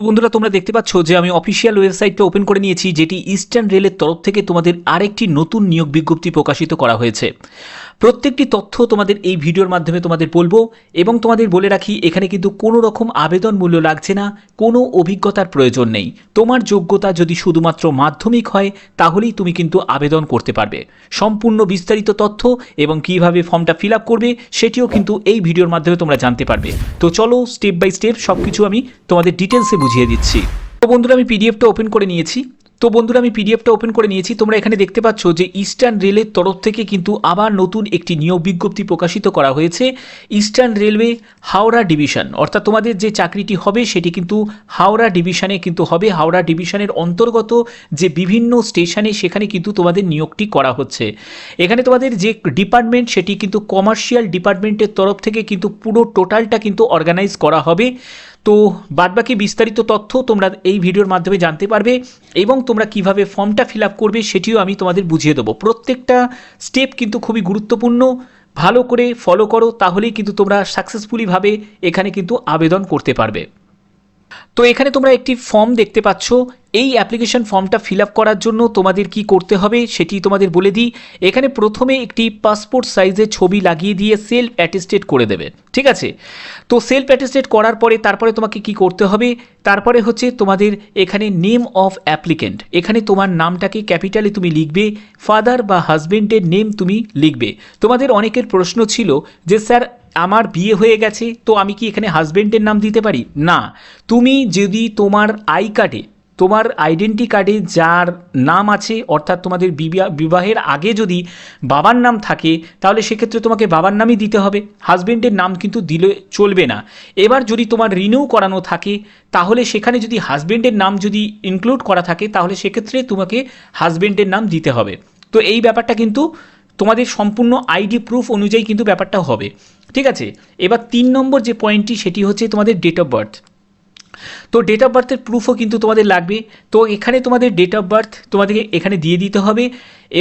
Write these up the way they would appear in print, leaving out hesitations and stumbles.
বন্ধুরা তোমরা দেখতে পাচ্ছ যে আমি অফিসিয়াল ওয়েবসাইটটা ওপেন করে নিয়েছি, যেটি ইস্টার্ন রেলের তরফ থেকে তোমাদের আরেকটি নতুন নিয়োগ বিজ্ঞপ্তি প্রকাশিত করা হয়েছে। প্রত্যেকটি তথ্য তোমাদের এই ভিডিওর মাধ্যমে তোমাদের বলবো এবং তোমাদের বলে রাখি, এখানে কিন্তু কোনো রকম আবেদন মূল্য লাগছে না, কোনো অভিজ্ঞতার প্রয়োজন নেই। তোমার যোগ্যতা যদি শুধুমাত্র মাধ্যমিক হয় তাহলেই তুমি কিন্তু আবেদন করতে পারবে। সম্পূর্ণ বিস্তারিত তথ্য এবং কিভাবে ফর্মটা ফিল আপ করবে সেটিও কিন্তু এই ভিডিওর মাধ্যমে তোমরা জানতে পারবে। তো চলো স্টেপ বাই স্টেপ সব কিছু আমি তোমাদের ডিটেলসে বুঝিয়ে দিচ্ছি। তো বন্ধুরা আমি পিডিএফটা ওপেন করে নিয়েছি। তোমরা এখানে দেখতে পাচ্ছ যে ইস্টার্ন রেলের তরফ থেকে কিন্তু আবার নতুন একটি নিয়োগ বিজ্ঞপ্তি প্রকাশিত করা হয়েছে। ইস্টার্ন রেলওয়ে হাওড়া ডিভিশন, অর্থাৎ তোমাদের যে চাকরিটি হবে সেটি কিন্তু হাওড়া ডিভিশনে কিন্তু হবে। হাওড়া ডিভিশনের অন্তর্গত যে বিভিন্ন স্টেশনে সেখানে কিন্তু তোমাদের নিয়োগটি করা হচ্ছে। এখানে তোমাদের যে ডিপার্টমেন্ট সেটি কিন্তু কমার্শিয়াল ডিপার্টমেন্টের তরফ থেকে কিন্তু পুরো টোটালটা কিন্তু অর্গানাইজ করা হবে। তো বাদবাকি বিস্তারিত তথ্য তোমরা এই ভিডিওর মাধ্যমে জানতে পারবে এবং তোমরা কিভাবে ফর্মটা ফিল আপ করবে সেটিও আমি তোমাদের বুঝিয়ে দেবো। প্রত্যেকটা স্টেপ কিন্তু খুবই গুরুত্বপূর্ণ, ভালো করে ফলো করো, তাহলেই কিন্তু তোমরা সাকসেসফুলিভাবে এখানে কিন্তু আবেদন করতে পারবে। তো এখানে তোমরা একটি ফর্ম দেখতে পাচ্ছ। এই অ্যাপ্লিকেশন ফর্মটা ফিল আপ করার জন্য তোমাদের কি করতে হবে সেটি তোমাদের বলে দিই। এখানে প্রথমে একটি পাসপোর্ট সাইজের ছবি লাগিয়ে দিয়ে সেলফ অ্যাটেস্টেড করে দেবে, ঠিক আছে? তো সেলফ অ্যাটেস্টেড করার পরে তারপরে তোমাকে কি করতে হবে, তারপরে হচ্ছে তোমাদের এখানে নেম অফ অ্যাপ্লিকেন্ট, এখানে তোমার নামটাকে ক্যাপিটালে তুমি লিখবে, ফাদার বা হাজবেন্ডের নেম তুমি লিখবে। তোমাদের অনেকের প্রশ্ন ছিল যে স্যার আমার বিয়ে হয়ে গেছে তো আমি কি এখানে হাজবেন্ডের নাম দিতে পারি? না, তুমি যদি তোমার তোমার আইডেন্টি কার্ডে যার নাম আছে, অর্থাৎ তোমাদের বিবাহের আগে যদি বাবার নাম থাকে তাহলে সেক্ষেত্রে তোমাকে বাবার নামই দিতে হবে, হাজবেন্ডের নাম কিন্তু দিলে চলবে না। এবার যদি তোমার রিনিউ করানো থাকে তাহলে সেখানে যদি হাজবেন্ডের নাম যদি ইনক্লুড করা থাকে তাহলে সেক্ষেত্রে তোমাকে হাজবেন্ডের নাম দিতে হবে। তো এই ব্যাপারটা কিন্তু তোমাদের সম্পূর্ণ আইডি প্রুফ অনুযায়ী কিন্তু ব্যাপারটা হবে, ঠিক আছে? এবার 3 নম্বর যে পয়েন্টটি সেটি হচ্ছে তোমাদের ডেট অফ বার্থ। তো ডেট অফ বার্থের প্রুফও কিন্তু তোমাদের লাগবে। তো এখানে তোমাদের ডেট অফ বার্থ তোমাদেরকে এখানে দিয়ে দিতে হবে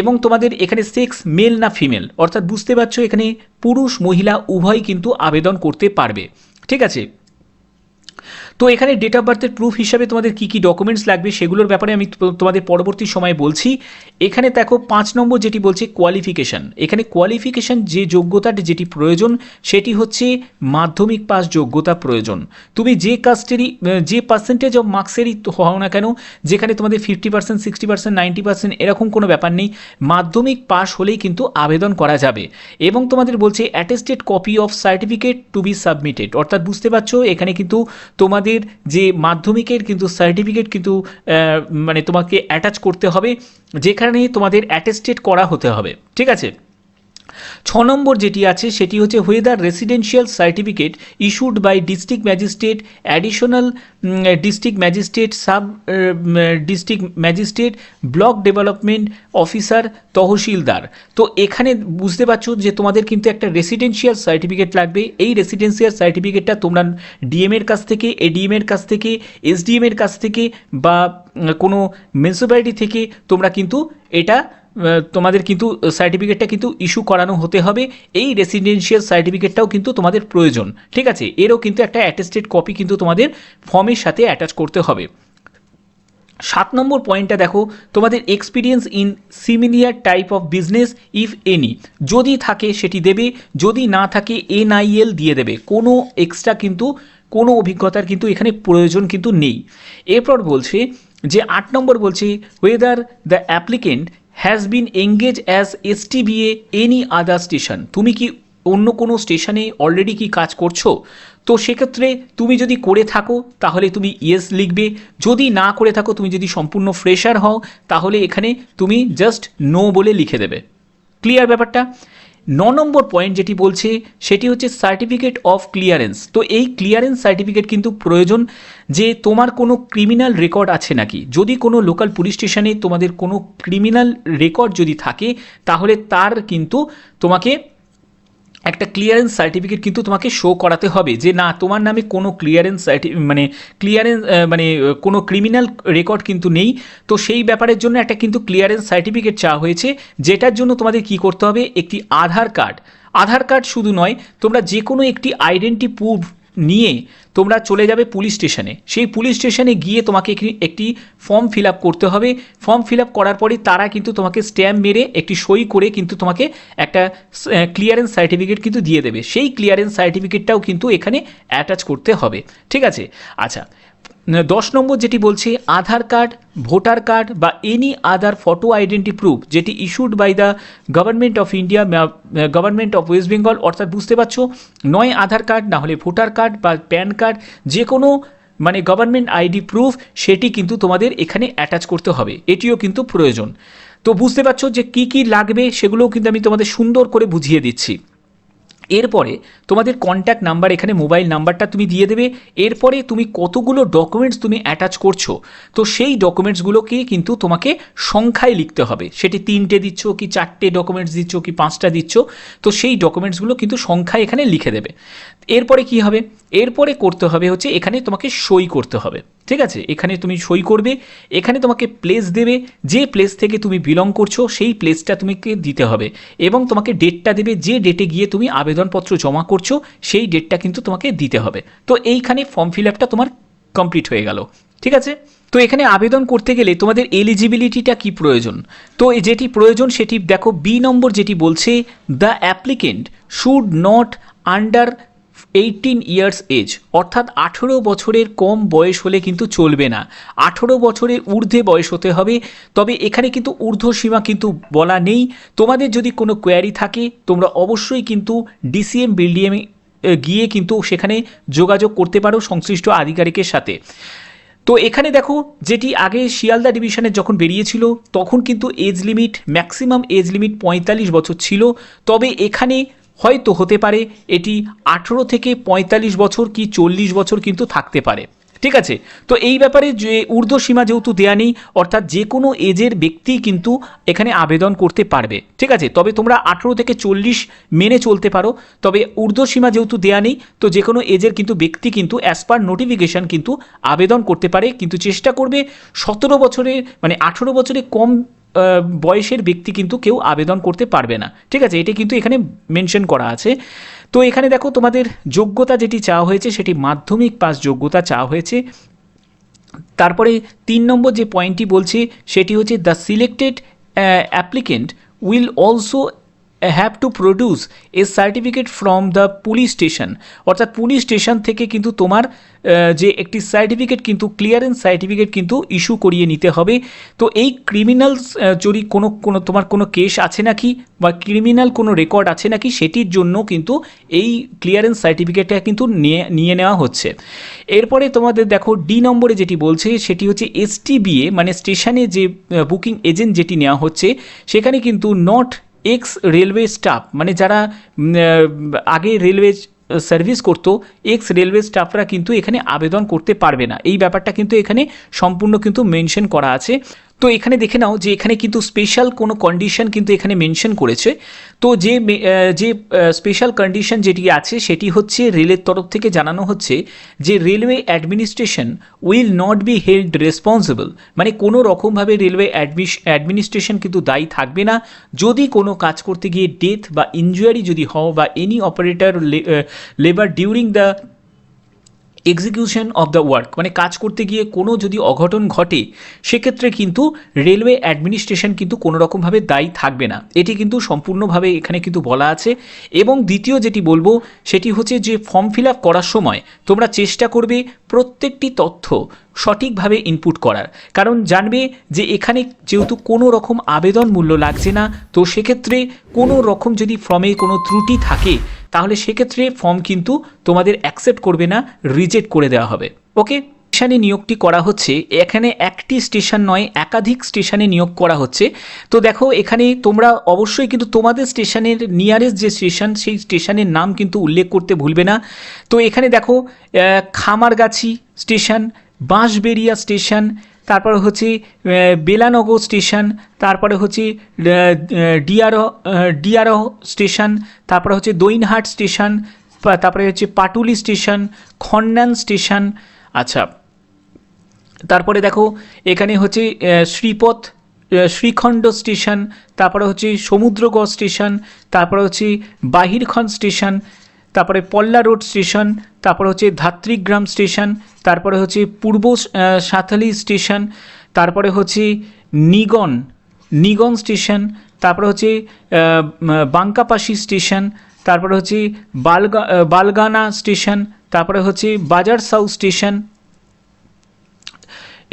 এবং তোমাদের এখানে সেক্স মেল না ফিমেল, অর্থাৎ বুঝতে পারছো এখানে পুরুষ মহিলা উভয় কিন্তু আবেদন করতে পারবে, ঠিক আছে? তো এখানে ডেট অফ বার্থের প্রুফ হিসাবে তোমাদের কী কী ডকুমেন্টস লাগবে সেগুলোর ব্যাপারে আমি তোমাদের পরবর্তী সময়ে বলছি। এখানে দেখো 5 নম্বর যেটি বলছে কোয়ালিফিকেশান। এখানে কোয়ালিফিকেশান যে যোগ্যতার যেটি প্রয়োজন সেটি হচ্ছে মাধ্যমিক পাস যোগ্যতা প্রয়োজন। তুমি যে কাস্টেরই যে পার্সেন্টেজ অফ মার্কসেরই হও না কেন, যেখানে তোমাদের 50%, 60%, 90% এরকম কোনো ব্যাপার নেই, মাধ্যমিক পাস হলেই কিন্তু আবেদন করা যাবে। এবং তোমাদের বলছে attested copy of certificate two be submitted, অর্থাৎ বুঝতে পারছো এখানে কিন্তু তোমাদের যে মাধ্যমিকের কিন্তু সার্টিফিকেট কিন্তু মানে তোমাকে অ্যাটাচ করতে হবে, যেখানে তোমাদের অ্যাটেস্টেড করা হতে হবে, ঠিক আছে? 6 নম্বর যেটি আছে সেটি হচ্ছে whether residential certificate issued by district magistrate, additional district magistrate, sub district magistrate, block development officer, tehsildar. তো এখানে বুঝতে পারছো যে তোমাদের কিন্তু একটা রেসিডেন্সিয়াল সার্টিফিকেট লাগবে। এই রেসিডেন্সিয়াল সার্টিফিকেটটা তোমরা ডিএমের কাছ থেকে, এডিএমের কাছ থেকে, এসডিএমের কাছ থেকে বা কোনো মিউনিসিপ্যালিটি থেকে তোমরা কিন্তু এটা তোমাদের কিন্তু সার্টিফিকেটটা কিন্তু ইস্যু করানো হতে হবে। এই রেসিডেন্সিয়াল সার্টিফিকেটটাও কিন্তু তোমাদের প্রয়োজন, ঠিক আছে? এরও কিন্তু একটা অ্যাটেস্টেড কপি কিন্তু তোমাদের ফর্মের সাথে অ্যাটাচ করতে হবে। 7 নম্বর পয়েন্টটা দেখো, তোমাদের experience in similar type of business if any, যদি থাকে সেটি দেবে, যদি না থাকে এনআইএল দিয়ে দেবে। কোনো এক্সট্রা কিন্তু কোনো অভিজ্ঞতার কিন্তু এখানে প্রয়োজন কিন্তু নেই। এরপর বলছে যে 8 নম্বর বলছে whether the applicant has been engage as STBA any other station, তুমি কি অন্য কোনো স্টেশনে অলরেডি কি কাজ করছো? তো সেক্ষেত্রে তুমি যদি করে থাকো তাহলে তুমি ইয়েস লিখবে, যদি না করে থাকো, তুমি যদি সম্পূর্ণ ফ্রেশার হও তাহলে এখানে তুমি জাস্ট নো বলে লিখে দেবে। ক্লিয়ার ব্যাপারটা? 9 নম্বর পয়েন্ট যেটি বলছে সেটি হচ্ছে সার্টিফিকেট অফ ক্লিয়ারেন্স। তো এই ক্লিয়ারেন্স সার্টিফিকেট কিন্তু প্রয়োজন, যে তোমার কোনো ক্রিমিনাল রেকর্ড আছে নাকি। যদি কোনো লোকাল পুলিশ স্টেশনে তোমাদের কোনো ক্রিমিনাল রেকর্ড যদি থাকে তাহলে তার কিন্তু তোমাকে একটা ক্লিয়ারেন্স সার্টিফিকেট কিন্তু তোমাকে শো করাতে হবে যে না, তোমার নামে কোনো ক্লিয়ারেন্স মানে কোনো ক্রিমিনাল রেকর্ড কিন্তু নেই। তো সেই ব্যাপারের জন্য একটা কিন্তু ক্লিয়ারেন্স সার্টিফিকেট চাওয়া হয়েছে, যেটার জন্য তোমাদের কি করতে হবে, একটি আধার কার্ড শুধু নয়, তোমরা যে কোনো একটি আইডেন্টি প্রুফ নিয়ে তোমরা চলে যাবে পুলিশ স্টেশনে। সেই পুলিশ স্টেশনে গিয়ে তোমাকে একটি ফর্ম ফিল আপ করতে হবে। ফর্ম ফিল আপ করার পরে তারা কিন্তু তোমাকে স্ট্যাম্প মেরে একটি সই করে কিন্তু তোমাকে একটা ক্লিয়ারেন্স সার্টিফিকেট কিন্তু দিয়ে দেবে। সেই ক্লিয়ারেন্স সার্টিফিকেটটাও কিন্তু এখানে অ্যাটাচ করতে হবে, ঠিক আছে। আচ্ছা, 10 নম্বর যেটি বলছে আধার কার্ড, ভোটার কার্ড বা any other photo identity proof যেটি issued by the government of India, government of West Bengal, অর্থাৎ বুঝতে পারছো নয় আধার কার্ড না হলে ভোটার কার্ড বা প্যান কার্ড, যে কোনো মানে গভর্নমেন্ট আইডি প্রুফ সেটি কিন্তু তোমাদের এখানে অ্যাটাচ করতে হবে, এটিও কিন্তু প্রয়োজন। তো বুঝতে পারছো যে কি কি লাগবে সেগুলোও কিন্তু আমি তোমাদের সুন্দর করে বুঝিয়ে দিচ্ছি। এরপরে তোমাদের কন্ট্যাক্ট নাম্বার, এখানে মোবাইল নাম্বারটা তুমি দিয়ে দেবে। এরপরে তুমি কতগুলো ডকুমেন্টস তুমি অ্যাটাচ করছো, তো সেই ডকুমেন্টসগুলোকে কিন্তু তোমাকে সংখ্যায় লিখতে হবে। সেটি 3টে দিচ্ছ কি 4টে ডকুমেন্টস দিচ্ছ কি 5টা দিচ্ছ, তো সেই ডকুমেন্টসগুলো কিন্তু সংখ্যায় এখানে লিখে দেবে। এরপরে কি হবে, এরপরে করতে হবে হচ্ছে এখানে তোমাকে সই করতে হবে, ঠিক আছে। এখানে তুমি সই করবে, এখানে তোমাকে প্লেস দেবে, যে প্লেস থেকে তুমি বিলং করছো সেই প্লেসটা তোমাকে দিতে হবে এবং তোমাকে ডেটটা দেবে, যে ডেটে গিয়ে তুমি আবেদনপত্র জমা করছো সেই ডেটটা কিন্তু তোমাকে দিতে হবে। তো এইখানে ফর্ম ফিল আপটা তোমার কমপ্লিট হয়ে গেল, ঠিক আছে। তো এখানে আবেদন করতে গেলে তোমাদের এলিজিবিলিটিটা কি প্রয়োজন, তো যেটি প্রয়োজন সেটি দেখো, বি নম্বর যেটি বলছে the applicant should not under 18 years age, অর্থাৎ 18 বছরের কম বয়স হলে কিন্তু চলবে না, 18 বছরের ঊর্ধ্বে বয়স হতে হবে। তবে এখানে কিন্তু ঊর্ধ্বসীমা কিন্তু বলা নেই। তোমাদের যদি কোনো কোয়ারি থাকে তোমরা অবশ্যই কিন্তু ডিসিএম বিডিএম গিয়ে কিন্তু সেখানে যোগাযোগ করতে পারো সংশ্লিষ্ট আধিকারিকের সাথে। তো এখানে দেখো, যেটি আগে শিয়ালদা ডিভিশনে যখন বেরিয়েছিল তখন কিন্তু age limit, maximum age limit 45 বছর ছিল, তবে এখানে হয়তো হতে পারে এটি 18 থেকে 45 বছর কি 40 বছর কিন্তু থাকতে পারে, ঠিক আছে। তো এই ব্যাপারে যে ঊর্ধ্বসীমা যেহেতু দেয়া নেই, অর্থাৎ যে কোনো এজের ব্যক্তি কিন্তু এখানে আবেদন করতে পারবে, ঠিক আছে। তবে তোমরা 18 থেকে 40 মেনে চলতে পারো, তবে ঊর্ধ্বসীমা যেহেতু দেয়া নেই তো যে কোনো এজের কিন্তু ব্যক্তি কিন্তু অ্যাজ পার নোটিফিকেশান কিন্তু আবেদন করতে পারে, কিন্তু চেষ্টা করবে 17 বছরের মানে 18 বছরের কম বয়সের ব্যক্তি কিন্তু কেউ আবেদন করতে পারবে না, ঠিক আছে। এটি কিন্তু এখানে মেনশন করা আছে। তো এখানে দেখো তোমাদের যোগ্যতা যেটি চাওয়া হয়েছে সেটি মাধ্যমিক পাস যোগ্যতা চাওয়া হয়েছে। তারপরে 3 নম্বর যে পয়েন্টটি বলছে সেটি হচ্ছে the selected applicant will also have to produce A certificate from the police station, অর্থাৎ পুলিশ স্টেশন থেকে কিন্তু তোমার যে একটি সার্টিফিকেট কিন্তু ক্লিয়ারেন্স সার্টিফিকেট কিন্তু ইস্যু করিয়ে নিতে হবে। তো এই ক্রিমিনাল যদি কোনো তোমার কোনো কেস আছে নাকি বা ক্রিমিনাল কোনো রেকর্ড আছে নাকি সেটির জন্য কিন্তু এই ক্লিয়ারেন্স সার্টিফিকেটটা কিন্তু নিয়ে নেওয়া হচ্ছে। এরপরে তোমাদের দেখো ডি নম্বরে যেটি বলছে সেটি হচ্ছে এসটিবিএ মানে স্টেশনে যে বুকিং এজেন্ট যেটি নেওয়া হচ্ছে সেখানে কিন্তু নট এক্স রেলওয়ে স্টাফ, মানে যারা আগে রেলওয়ে সার্ভিস করতো এক্স রেলওয়ে স্টাফরা কিন্তু এখানে আবেদন করতে পারবে না, এই ব্যাপারটা কিন্তু এখানে সম্পূর্ণ কিন্তু মেনশন করা আছে। তো এখানে দেখে নাও যে এখানে কিন্তু স্পেশাল কোনো কন্ডিশন কিন্তু এখানে মেনশন করেছে। তো যে স্পেশাল কন্ডিশন যেটি আছে সেটি হচ্ছে রেলের তরফ থেকে জানানো হচ্ছে যে railway administration will not be held responsible, মানে কোনো রকমভাবে রেলওয়ে অ্যাডমিনিস্ট্রেশন কিন্তু দায়ী থাকবে না যদি কোনো কাজ করতে গিয়ে ডেথ বা ইনজুরি যদি হও বা any operator labour during the execution of the work, মানে কাজ করতে গিয়ে কোনো যদি অঘটন ঘটে সেক্ষেত্রে কিন্তু রেলওয়ে অ্যাডমিনিস্ট্রেশন কিন্তু কোনো রকমভাবে দায়ী থাকবে না, এটি কিন্তু সম্পূর্ণভাবে এখানে কিন্তু বলা আছে। এবং দ্বিতীয় যেটি বলবো সেটি হচ্ছে যে ফর্ম ফিল আপ করার সময় তোমরা চেষ্টা করবে প্রত্যেকটি তথ্য সঠিকভাবে ইনপুট করার, কারণ জানবে যে এখানে যেহেতু কোনো রকম আবেদন মূল্য লাগছে না, তো সেক্ষেত্রে কোনো রকম যদি ফর্মে কোনো ত্রুটি থাকে তাহলে সেক্ষেত্রে ফর্ম কিন্তু তোমাদের অ্যাকসেপ্ট করবে না, রিজেক্ট করে দেওয়া হবে। ওকে, স্টেশনে নিয়োগটি করা হচ্ছে, এখানে একটি স্টেশন নয় একাধিক স্টেশনে নিয়োগ করা হচ্ছে। তো দেখো এখানে তোমরা অবশ্যই কিন্তু তোমাদের স্টেশনের নিয়ারেস্ট যে স্টেশন সেই স্টেশনের নাম কিন্তু উল্লেখ করতে ভুলবে না। তো এখানে দেখো খামারগাছি স্টেশন, বাঁশবেড়িয়া স্টেশন, তারপরে হচ্ছে বেলানগর স্টেশন, তারপরে হচ্ছে ডিআরও স্টেশন, তারপরে হচ্ছে দৈনহাট স্টেশন, তারপরে হচ্ছে পাটুলি স্টেশন, খন্ডান স্টেশন। আচ্ছা, তারপরে দেখো এখানে হচ্ছে শ্রীখণ্ড স্টেশন, তারপরে হচ্ছে সমুদ্রগড় স্টেশন, তারপরে হচ্ছে বাহিরখন স্টেশন, তারপরে পল্লা রোড স্টেশন, তারপরে হচ্ছে ধাত্রীগ্রাম স্টেশন, তারপরে হচ্ছে পূর্ব সাঁথালি স্টেশন, তারপরে হচ্ছে নিগন স্টেশন, তারপরে হচ্ছে বাঙ্কাপাশি স্টেশন, তারপরে হচ্ছে বালগানা স্টেশন, তারপরে হচ্ছে বাজার সাউথ স্টেশন,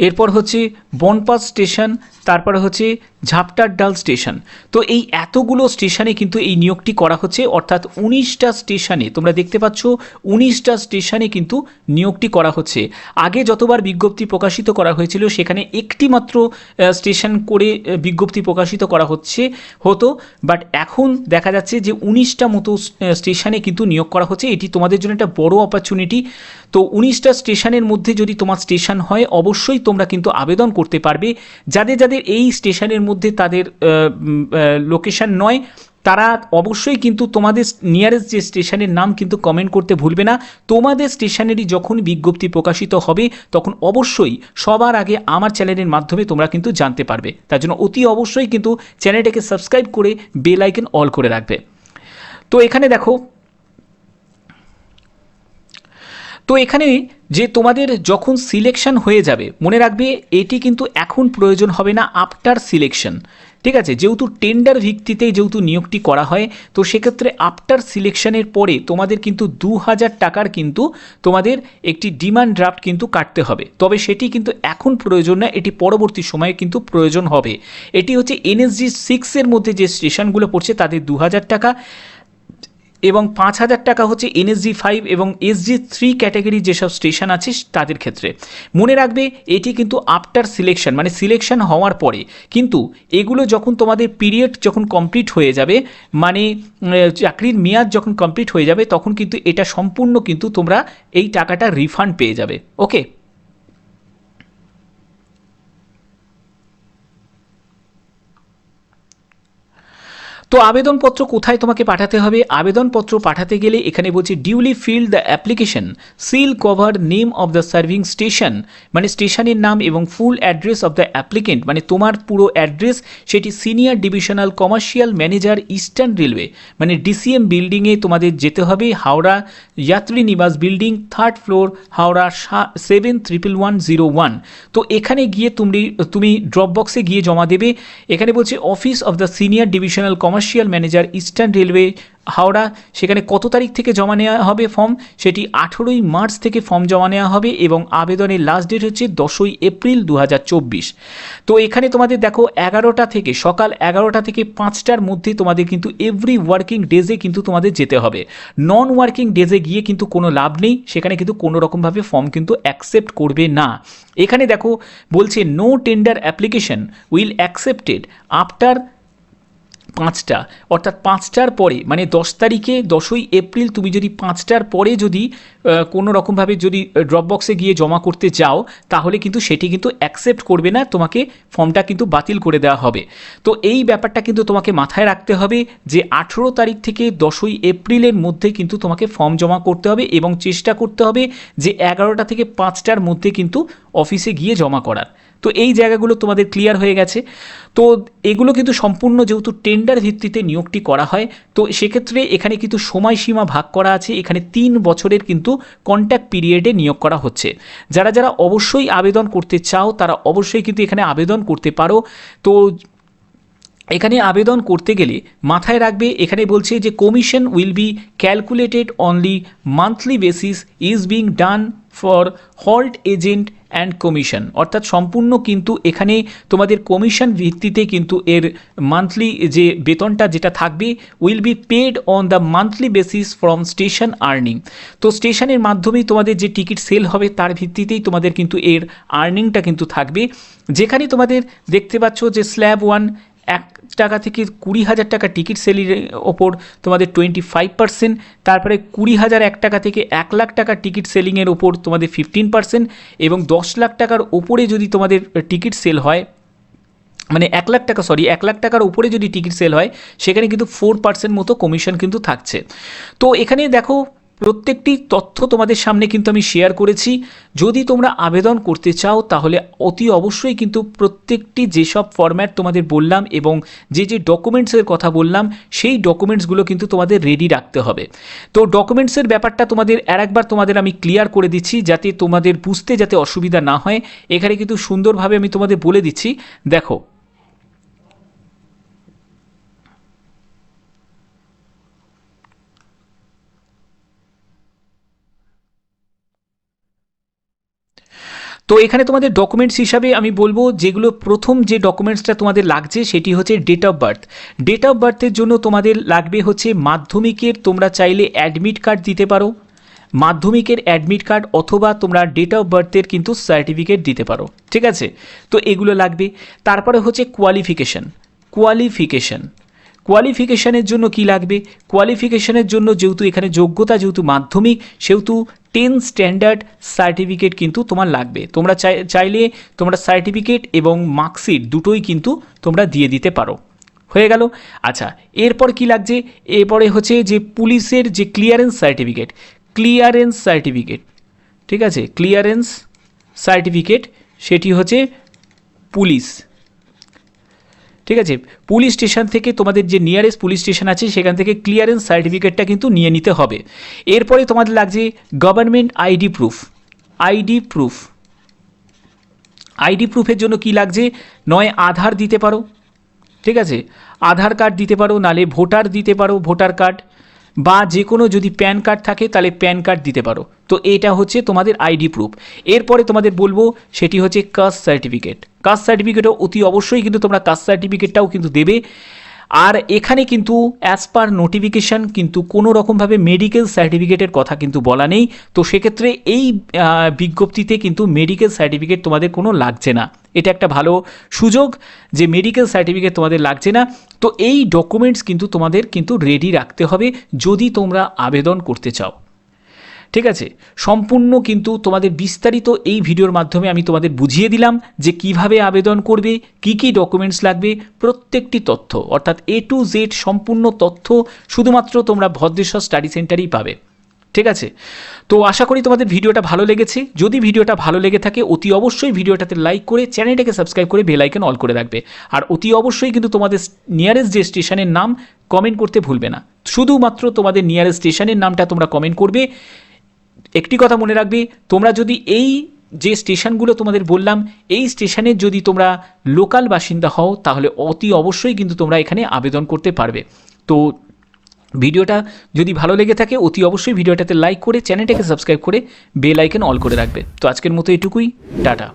এরপর হচ্ছে বনপাস স্টেশন, তারপরে হচ্ছে ঝাপটারডাল স্টেশন। তো এই এতগুলো স্টেশনে কিন্তু এই নিয়োগটি করা হচ্ছে, অর্থাৎ 19টা স্টেশনে তোমরা দেখতে পাচ্ছ 19টা স্টেশনে কিন্তু নিয়োগটি করা হচ্ছে। আগে যতবার বিজ্ঞপ্তি প্রকাশিত করা হয়েছিল সেখানে একটি মাত্র স্টেশন করে বিজ্ঞপ্তি প্রকাশিত করা হতো, বাট এখন দেখা যাচ্ছে যে 19টা মতো স্টেশনে কিন্তু নিয়োগ করা হচ্ছে। এটি তোমাদের জন্য একটা বড় অপরচুনিটি। তো 19টা স্টেশনের মধ্যে যদি তোমার স্টেশন হয় অবশ্যই তোমরা কিন্তু আবেদন করতে পারবে। যাদের যাদের এই স্টেশনের মধ্যে তাদের লোকেশন নয় তারা অবশ্যই কিন্তু তোমাদের নিয়ারেস্ট যে স্টেশনের নাম কিন্তু কমেন্ট করতে ভুলবে না। তোমাদের স্টেশনেরই যখন বিজ্ঞপ্তি প্রকাশিত হবে তখন অবশ্যই সবার আগে আমার চ্যানেলের মাধ্যমে তোমরা কিন্তু জানতে পারবে। তার জন্য অতি অবশ্যই কিন্তু চ্যানেলটাকে সাবস্ক্রাইব করে বেল আইকন অল করে রাখবে। তো এখানে দেখো, তো এখানে যে তোমাদের যখন সিলেকশন হয়ে যাবে, মনে রাখবে এটি কিন্তু এখন প্রয়োজন হবে না, আফটার সিলেকশন, ঠিক আছে। যেহেতু টেন্ডার ভিত্তিতে যেহেতু নিয়োগটি করা হয়, তো সেক্ষেত্রে আফটার সিলেকশনের পরে তোমাদের কিন্তু 2000 টাকার কিন্তু তোমাদের একটি ডিমান্ড ড্রাফট কিন্তু কাটতে হবে। তবে সেটি কিন্তু এখন প্রয়োজন না, এটি পরবর্তী সময়ে কিন্তু প্রয়োজন হবে। এটি হচ্ছে NSG 6 এর মধ্যে যে স্টেশনগুলো পড়ছে তাদের 2000 টাকা এবং 5000 টাকা হচ্ছে NSG 5 এবং SG 3 ক্যাটাগরি যেসব স্টেশন আছে তাদের ক্ষেত্রে। মনে রাখবে এটি কিন্তু আফটার সিলেকশন, মানে সিলেকশন হওয়ার পরে, কিন্তু এগুলো যখন তোমাদের পিরিয়ড যখন কমপ্লিট হয়ে যাবে, মানে চাকরির মেয়াদ যখন কমপ্লিট হয়ে যাবে তখন কিন্তু এটা সম্পূর্ণ কিন্তু তোমরা এই টাকাটা রিফান্ড পেয়ে যাবে। ওকে, তো আবেদনপত্র কোথায় তোমাকে পাঠাতে হবে? আবেদনপত্র পাঠাতে গেলে এখানে বলছি duly fill the application, seal cover name of the serving station, মানে স্টেশনের নাম এবং full address of the applicant, মানে তোমার পুরো অ্যাড্রেস, সেটি senior divisional commercial manager eastern railway, মানে DCM বিল্ডিংয়ে তোমাদের যেতে হবে, হাওড়া যাত্রী নিবাস বিল্ডিং, 3rd ফ্লোর, হাওড়া 711101। তো এখানে গিয়ে তুমি ড্রপ বক্সে গিয়ে জমা দেবে। এখানে বলছে office of the senior divisional commercial manager eastern railway Howrah. সেখানে কত তারিখ থেকে জমা নেওয়া হবে ফর্ম? সেটি 18ই মার্চ থেকে ফর্ম জমা নেওয়া হবে এবং আবেদনের লাস্ট ডেট হচ্ছে 10ই এপ্রিল 2024। তো এখানে তোমাদের দেখো 11টা থেকে সকাল 11টা থেকে 5টার মধ্যে তোমাদের কিন্তু এভরি ওয়ার্কিং ডেজে কিন্তু তোমাদের যেতে হবে। নন ওয়ার্কিং ডেজে গিয়ে কিন্তু কোনো লাভ নেই, সেখানে কিন্তু কোনো রকমভাবে ফর্ম কিন্তু অ্যাকসেপ্ট করবে না। এখানে দেখো বলছে no tender application will accepted after 5টা, অর্থাৎ 5টার পরে, মানে 10 তারিখে 10ই এপ্রিল তুমি যদি 5টার পরে যদি কোনো রকমভাবে যদি ড্রপ বক্সে গিয়ে জমা করতে যাও তাহলে কিন্তু সেটি কিন্তু অ্যাকসেপ্ট করবে না, তোমাকে ফর্মটা কিন্তু বাতিল করে দেওয়া হবে। তো এই ব্যাপারটা কিন্তু তোমাকে মাথায় রাখতে হবে যে 18 তারিখ থেকে 10ই এপ্রিলের মধ্যে কিন্তু তোমাকে ফর্ম জমা করতে হবে এবং চেষ্টা করতে হবে যে 11টা থেকে 5টার মধ্যে কিন্তু অফিসে গিয়ে জমা করার। তো এই জায়গাগুলো তোমাদের ক্লিয়ার হয়ে গেছে। তো এগুলো কিন্তু সম্পূর্ণ যেহেতু টেন্ডার ভিত্তিতে নিয়োগটি করা হয়, তো সেক্ষেত্রে এখানে কিন্তু সময়সীমা ভাগ করা আছে। এখানে 3 বছরের কিন্তু কন্ট্যাক্ট পিরিয়ডে নিয়োগ করা হচ্ছে। যারা যারা অবশ্যই আবেদন করতে চাও তারা অবশ্যই কিন্তু এখানে আবেদন করতে পারো। তো এখানে আবেদন করতে গেলে মাথায় রাখবে, এখানে বলছে যে commission will be calculated only monthly basis is being done for halt agent and commission, অর্থাৎ সম্পূর্ণ কিন্তু এখানে তোমাদের কমিশন ভিত্তিতে কিন্তু এর মান্থলি যে বেতনটা যেটা থাকবে will be paid on the monthly basis from station earning. তো স্টেশনের মাধ্যমেই তোমাদের যে টিকিট সেল হবে তার ভিত্তিতেই তোমাদের কিন্তু এর আর্নিংটা কিন্তু থাকবে। যেখানে তোমাদের দেখতে পাচ্ছ যে স্ল্যাব 1 1 টাকা থেকে 20,000 টাকা টিকিট সেলের ওপর তোমাদের 25%, তারপরে 20,000 1 টাকা থেকে 1 লাখ টাকা টিকিট সেলিংয়ের ওপর তোমাদের 15% এবং 10 লাখ টাকার ওপরে যদি তোমাদের টিকিট সেল হয়, মানে 1 লাখ টাকা 1 লাখ টাকার উপরে যদি টিকিট সেল হয় সেখানে কিন্তু 4% মতো কমিশন কিন্তু থাকছে। তো এখানে দেখো প্রত্যেকটি তথ্য তোমাদের সামনে কিন্তু আমি শেয়ার করেছি। যদি তোমরা আবেদন করতে চাও তাহলে অতি অবশ্যই কিন্তু প্রত্যেকটি যেসব ফরম্যাট তোমাদের বললাম এবং যে ডকুমেন্টসের কথা বললাম সেই ডকুমেন্টসগুলো কিন্তু তোমাদের রেডি রাখতে হবে। তো ডকুমেন্টসের ব্যাপারটা তোমাদের আরেকবার তোমাদের আমি ক্লিয়ার করে দিচ্ছি যাতে তোমাদের বুঝতে যাতে অসুবিধা না হয়। এখানে কিন্তু সুন্দরভাবে আমি তোমাদের বলে দিচ্ছি। দেখো, তো এখানে তোমাদের ডকুমেন্টস হিসাবে আমি বলবো যেগুলো প্রথম যে ডকুমেন্টসটা তোমাদের লাগছে সেটি হচ্ছে date of birth. Date of বার্থের জন্য তোমাদের লাগবে হচ্ছে মাধ্যমিকের, তোমরা চাইলে অ্যাডমিট কার্ড দিতে পারো, মাধ্যমিকের অ্যাডমিট কার্ড অথবা তোমরা ডেট অফ বার্থের কিন্তু সার্টিফিকেট দিতে পারো, ঠিক আছে। তো এগুলো লাগবে। তারপরে হচ্ছে কোয়ালিফিকেশনের জন্য কি লাগবে? কোয়ালিফিকেশনের জন্য যেহেতু এখানে যোগ্যতা যেহেতু মাধ্যমিক, সেহেতু 10 স্ট্যান্ডার্ড সার্টিফিকেট কিন্তু তোমার লাগবে। তোমরা চাইলে তোমরা সার্টিফিকেট এবং মার্কশিট দুটোই কিন্তু তোমরা দিয়ে দিতে পারো। হয়ে গেল। আচ্ছা, এরপর কি লাগছে? এরপরে হচ্ছে যে পুলিশের যে ক্লিয়ারেন্স সার্টিফিকেট, ঠিক আছে, ক্লিয়ারেন্স সার্টিফিকেট সেটি হচ্ছে পুলিশ, ঠিক আছে। পুলিশ স্টেশন থেকে তোমাদের যে নিয়ারেস্ট পুলিশ স্টেশন আছে সেখান থেকে ক্লিয়ারেন্স সার্টিফিকেটটা কিন্তু নিয়ে নিতে হবে। এরপরে তোমাদের লাগছে গভর্নমেন্ট আইডি প্রুফের জন্য কি লাগছে? নয় আধার দিতে পারো, ঠিক আছে, আধার কার্ড দিতে পারো, নালে ভোটার দিতে পারো, ভোটার কার্ড, বা যে কোনো যদি প্যান কার্ড থাকে তাহলে প্যান কার্ড দিতে পারো। তো এটা হচ্ছে তোমাদের আইডি প্রুফ। এরপরে তোমাদের বলবো সেটি হচ্ছে কাস্ট সার্টিফিকেটও অতি অবশ্যই কিন্তু তোমরা কাস্ট সার্টিফিকেটটাও কিন্তু দেবে। আর এখানে কিন্তু অ্যাজ পার নোটিফিকেশান কিন্তু কোনো রকমভাবে মেডিকেল সার্টিফিকেটের কথা কিন্তু বলা নেই। তো সেক্ষেত্রে এই বিজ্ঞপ্তিতে কিন্তু মেডিকেল সার্টিফিকেট তোমাদের কোনো লাগছে না। এটা একটা ভালো সুযোগ যে মেডিকেল সার্টিফিকেট তোমাদের লাগছে না। তো এই ডকুমেন্টস কিন্তু তোমাদের কিন্তু রেডি রাখতে হবে যদি তোমরা আবেদন করতে চাও, ঠিক আছে। সম্পূর্ণ কিন্তু তোমাদের বিস্তারিত এই ভিডিওর মাধ্যমে আমি তোমাদের বুঝিয়ে দিলাম যে কিভাবে আবেদন করবে, কি কি ডকুমেন্টস লাগবে, প্রত্যেকটি তথ্য অর্থাৎ A to Z সম্পূর্ণ তথ্য শুধুমাত্র তোমরা ভদ্রেশ্বর স্টাডি সেন্টারেই পাবে, ঠিক আছে। তো আশা করি তোমাদের ভিডিওটা ভালো লেগেছে। যদি ভিডিওটা ভালো লেগে থাকে অতি অবশ্যই ভিডিওটাতে লাইক করে চ্যানেলটাকে সাবস্ক্রাইব করে বেল আইকন অল করে রাখবে। আর অতি অবশ্যই কিন্তু তোমাদের নিয়ারেস্ট যে স্টেশনের নাম কমেন্ট করতে ভুলবে না। শুধুমাত্র তোমাদের নিয়ারেস্ট স্টেশনের নামটা তোমরা কমেন্ট করবে। একটি কথা মনে রাখবে, তোমরা যদি এই যে স্টেশনগুলো তোমাদের বললাম এই স্টেশনের যদি তোমরা লোকাল বাসিন্দা হও তাহলে অতি অবশ্যই কিন্তু তোমরা এখানে আবেদন করতে পারবে। তো ভিডিওটা যদি ভালো লেগে থাকে অতি অবশ্যই ভিডিওটাতে লাইক করে চ্যানেলটাকে সাবস্ক্রাইব করে বেল আইকন অল করে রাখবে। তো আজকের মতো এটুকুই, টাটা।